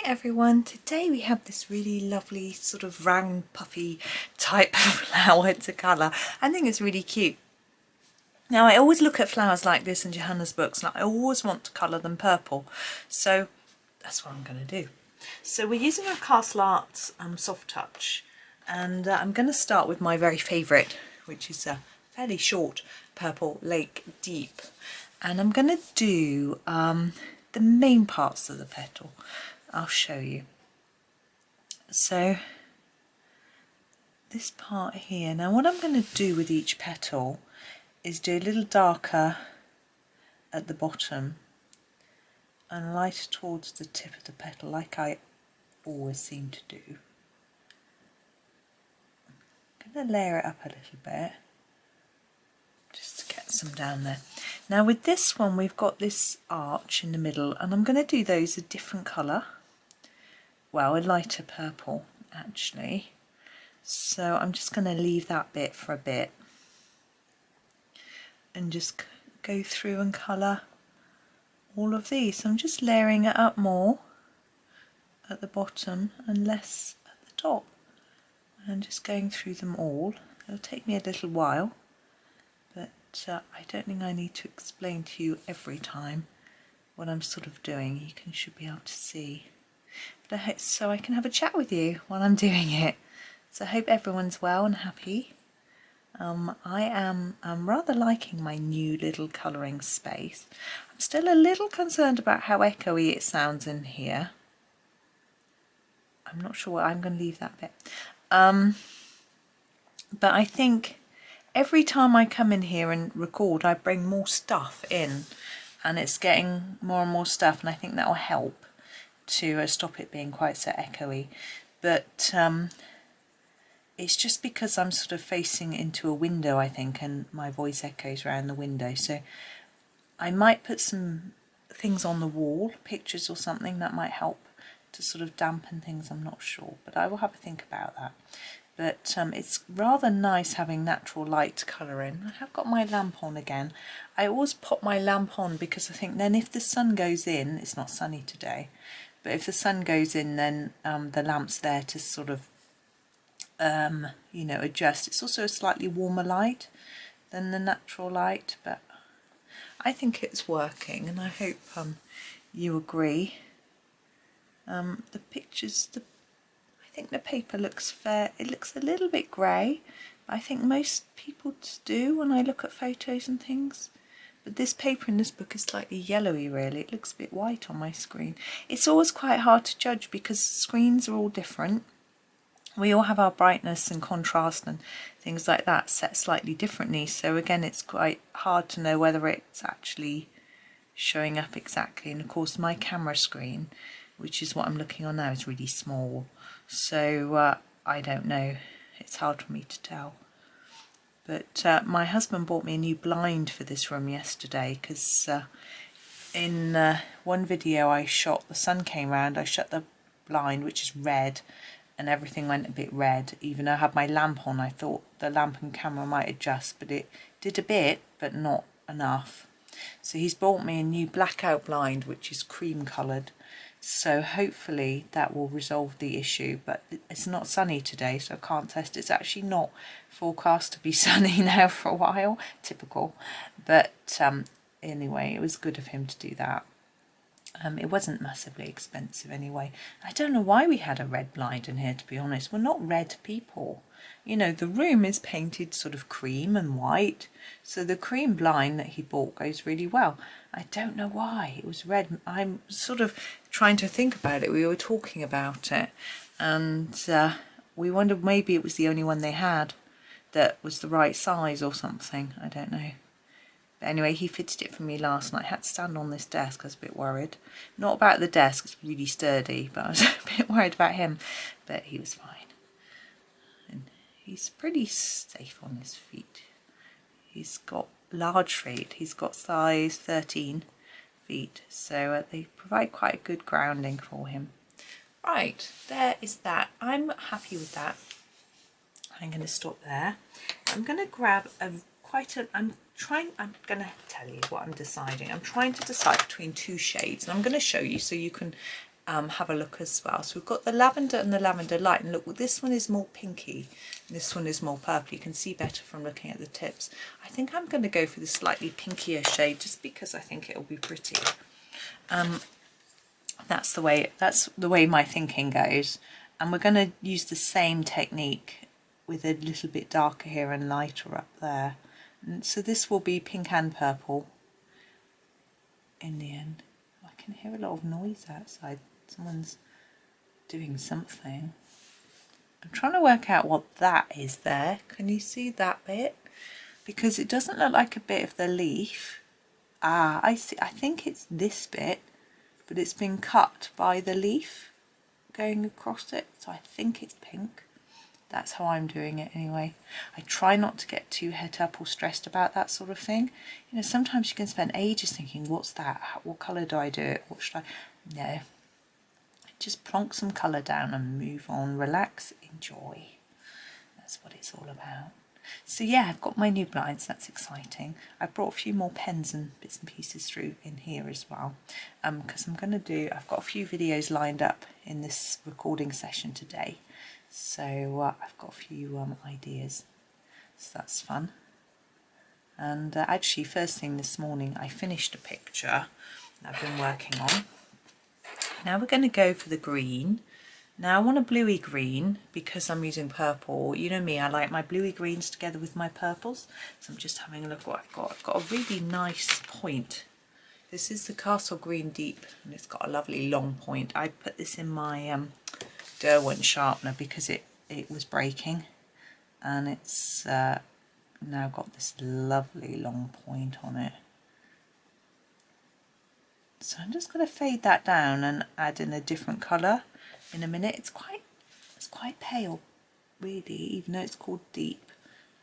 Hi everyone, today we have this really lovely sort of round puffy type of flower to colour. I think it's really cute. Now I always look at flowers like this in Johanna's books and I always want to colour them purple, so that's what I'm going to do. So we're using our Castle Arts Soft Touch, and I'm going to start with my very favourite, which is a fairly short purple Lake Deep, and I'm going to do the main parts of the petal. I'll show you. So this part here, now what I'm going to do with each petal is do a little darker at the bottom and lighter towards the tip of the petal, like I always seem to do. I'm going to layer it up a little bit just to get some down there. Now with this one we've got this arch in the middle, and I'm going to do those a different colour. Well, a lighter purple actually, so I'm just going to leave that bit for a bit and just go through and colour all of these. So I'm just layering it up more at the bottom and less at the top, and just going through them all. It'll take me a little while, but I don't think I need to explain to you every time what I'm sort of doing. You should be able to see. So I can have a chat with you while I'm doing it. So I hope everyone's well and happy. I am rather liking my new little colouring space. I'm still a little concerned about how echoey it sounds in here. I'm not sure. I'm going to leave that bit. But I think every time I come in here and record, I bring more stuff in, and it's getting more and more stuff, and I think that will help to stop it being quite so echoey. But it's just because I'm sort of facing into a window, I think, and my voice echoes around the window. So I might put some things on the wall, pictures or something, that might help to sort of dampen things. I'm not sure, but I will have a think about that. But it's rather nice having natural light colour in. I have got my lamp on again. I always pop my lamp on because I think then if the sun goes in, it's not sunny today, but if the sun goes in, then the lamp's there to sort of, you know, adjust. It's also a slightly warmer light than the natural light, but I think it's working, and I hope you agree. The pictures, I think the paper looks fair. It looks a little bit grey, but I think most people do when I look at photos and things. But this paper in this book is slightly yellowy really. It looks a bit white on my screen. It's always quite hard to judge because screens are all different. We all have our brightness and contrast and things like that set slightly differently. So again, it's quite hard to know whether it's actually showing up exactly. And of course my camera screen, which is what I'm looking on now, is really small. So I don't know. It's hard for me to tell. But my husband bought me a new blind for this room yesterday because in one video I shot, the sun came round, I shut the blind, which is red, and everything went a bit red. Even though I had my lamp on, I thought the lamp and camera might adjust, but it did a bit, but not enough. So he's bought me a new blackout blind, which is cream coloured. So hopefully that will resolve the issue, but it's not sunny today, so I can't test. It's actually not forecast to be sunny now for a while, typical. But anyway, it was good of him to do that. It wasn't massively expensive anyway. I don't know why we had a red blind in here, to be honest. We're not red people. You know, the room is painted sort of cream and white, so the cream blind that he bought goes really well. I don't know why it was red. I'm sort of trying to think about it. We were talking about it, and we wondered maybe it was the only one they had that was the right size or something. I don't know. But anyway, he fitted it for me last night. I had to stand on this desk. I was a bit worried. Not about the desk, it's really sturdy, but I was a bit worried about him. But he was fine. And he's pretty safe on his feet. He's got large feet. He's got size 13 feet. So they provide quite a good grounding for him. Right, there is that. I'm happy with that. I'm going to stop there. I'm going to grab I'm going to tell you what I'm deciding. I'm trying to decide between two shades, and I'm going to show you so you can have a look as well. So we've got the lavender and the lavender light, and look, this one is more pinky and this one is more purple. You can see better from looking at the tips. I think I'm going to go for the slightly pinkier shade just because I think it'll be pretty. That's the way my thinking goes. And we're going to use the same technique with a little bit darker here and lighter up there. And so this will be pink and purple in the end. I can hear a lot of noise outside. Someone's doing something. I'm trying to work out what that is there. Can you see that bit? Because it doesn't look like a bit of the leaf. Ah, I see. I think it's this bit, but it's been cut by the leaf going across it. So I think it's pink. That's how I'm doing it anyway. I try not to get too het up or stressed about that sort of thing. You know, sometimes you can spend ages thinking, what's that? What colour do I do it? What should I? No. Just plonk some colour down and move on. Relax, enjoy. That's what it's all about. So yeah, I've got my new blinds. That's exciting. I brought a few more pens and bits and pieces through in here as well. Because I've got a few videos lined up in this recording session today. So I've got a few ideas, so that's fun. And actually, first thing this morning, I finished a picture that I've been working on. Now we're going to go for the green. Now I want a bluey green because I'm using purple. You know me, I like my bluey greens together with my purples. So I'm just having a look what I've got. I've got a really nice point. This is the Castle Green Deep, and it's got a lovely long point. I put this in my Derwent sharpener because it was breaking, and it's now got this lovely long point on it. So I'm just going to fade that down and add in a different colour in a minute. It's quite pale really, even though it's called deep.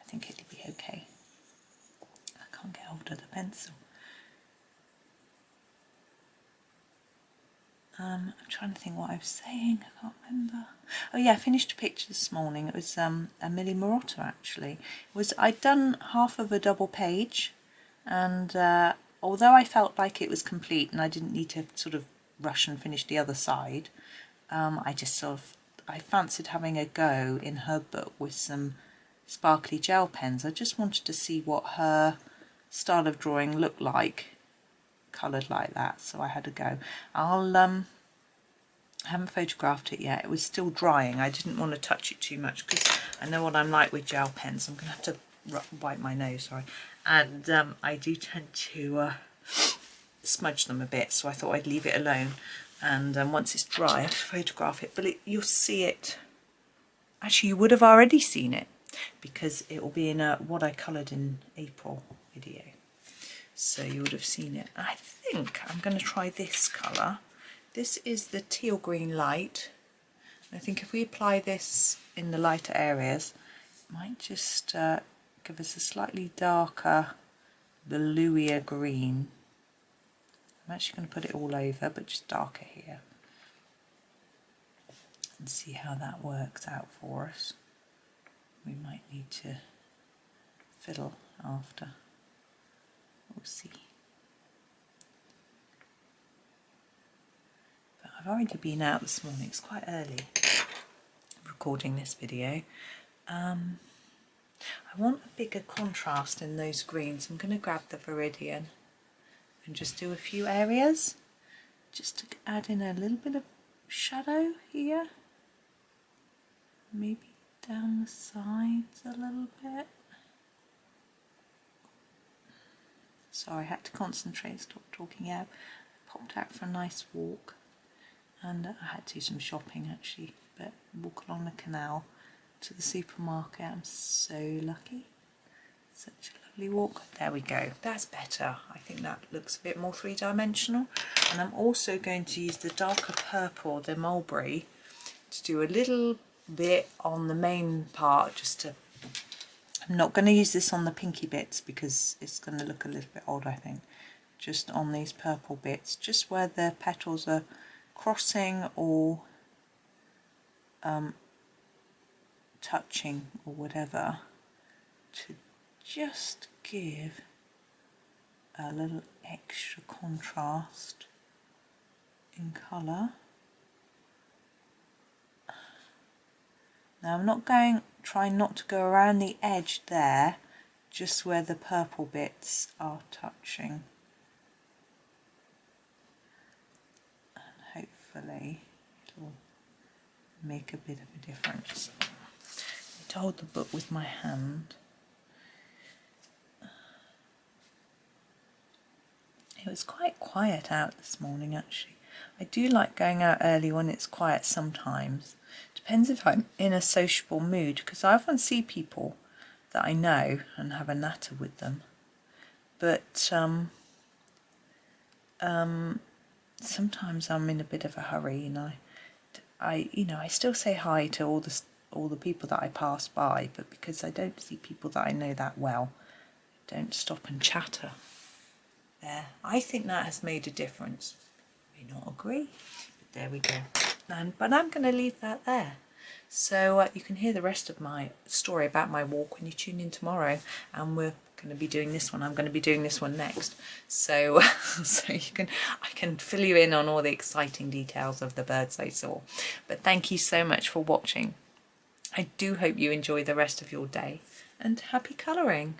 I think it'll be okay. I can't get hold of the pencil. I'm trying to think what I was saying, I can't remember. Oh yeah, I finished a picture this morning. It was a Millie Marotta actually. I'd done half of a double page, and although I felt like it was complete and I didn't need to sort of rush and finish the other side, I fancied having a go in her book with some sparkly gel pens. I just wanted to see what her style of drawing looked like coloured like that, so I had a go. I haven't photographed it yet. It was still drying. I didn't want to touch it too much because I know what I'm like with gel pens. I'm going to have to wipe my nose, sorry. And I do tend to smudge them a bit, so I thought I'd leave it alone. And once it's dry, I'll photograph it. But you'll see it. Actually, you would have already seen it because it will be in what I coloured in April video. So you would have seen it. I think I'm going to try this colour. This is the Teal Green Light. I think if we apply this in the lighter areas, it might just give us a slightly darker, bluier green. I'm actually going to put it all over, but just darker here. And see how that works out for us. We might need to fiddle after. We'll see. But I've already been out this morning. It's quite early recording this video. I want a bigger contrast in those greens. I'm going to grab the Veridian and just do a few areas just to add in a little bit of shadow here. Maybe down the sides a little bit. Sorry, I had to concentrate, stop talking out. I popped out for a nice walk, and I had to do some shopping actually, but walk along the canal to the supermarket. I'm so lucky. Such a lovely walk. There we go. That's better. I think that looks a bit more three-dimensional. And I'm also going to use the darker purple, the Mulberry, to do a little bit on the main part, just to... I'm not going to use this on the pinky bits because it's going to look a little bit odd, I think. Just on these purple bits, just where the petals are crossing or touching or whatever, to just give a little extra contrast in colour. Now I'm not trying not to go around the edge there, just where the purple bits are touching. And hopefully it'll make a bit of a difference. I need to hold the book with my hand. It was quite quiet out this morning actually. I do like going out early when it's quiet sometimes. Depends if I'm in a sociable mood, because I often see people that I know and have a natter with them. But sometimes I'm in a bit of a hurry, and I still say hi to all the people that I pass by, but because I don't see people that I know that well, I don't stop and chatter. There, I think that has made a difference. You may not agree, but there we go. But I'm going to leave that there. So you can hear the rest of my story about my walk when you tune in tomorrow, and we're going to be doing this one. I'm going to be doing this one next. So I can fill you in on all the exciting details of the birds I saw. But thank you so much for watching. I do hope you enjoy the rest of your day, and happy colouring.